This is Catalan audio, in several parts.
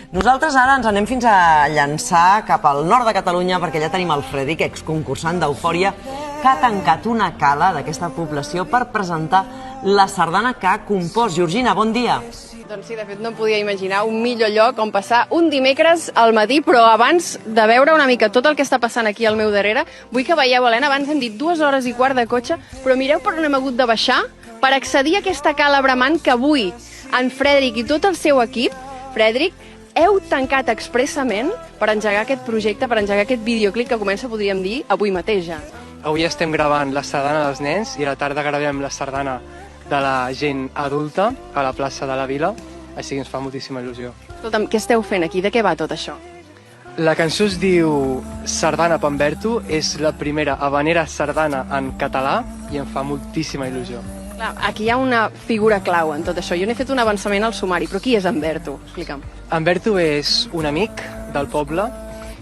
Nosaltres ara ens anem fins a llançar cap al nord de Catalunya perquè allà tenim el Fredrik, exconcursant d'Eufòria, que ha tancat una cala d'aquesta població per presentar la sardana que ha compost. Georgina, bon dia. Doncs sí, de fet no em podia imaginar un millor lloc on passar un dimecres al matí, però abans de veure una mica tot el que està passant aquí al meu darrere, vull que veieu, Helena, abans hem dit 2 hores i quart de cotxe, però mireu per on hem hagut de baixar per accedir a aquesta cala bramant que avui en Fredrik i tot el seu equip, Fredrik, heu tancat expressament per engegar aquest projecte, per engegar aquest videoclip que comença, podríem dir, avui mateix ja. Avui estem gravant la sardana dels nens i a la tarda gravem la sardana de la gent adulta a la plaça de la Vila, així que ens fa moltíssima il·lusió. Escolta'm, què esteu fent aquí? De què va tot això? La cançó es diu Sardana Pamberto, és la primera habanera sardana en català i em fa moltíssima il·lusió. Clar, aquí hi ha una figura clau en tot això. Jo n'he fet un avançament al sumari, però qui és en Berto? Explica'm. En Berto és un amic del poble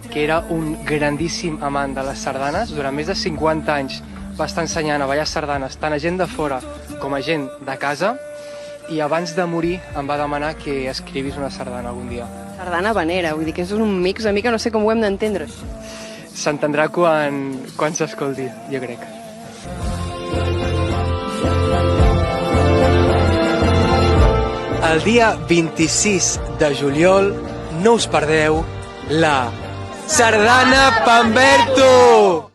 que era un grandíssim amant de les sardanes. Durant més de 50 anys va estar ensenyant a ballar sardanes tant a gent de fora com a gent de casa i abans de morir em va demanar que escrivís una sardana algun dia. Sardana habanera, vull dir que és un mix, una mica, no sé com ho hem d'entendre. S'entendrà quan s'escolti, jo crec. El dia 26 de juliol no us perdeu la Sardana Pamberto!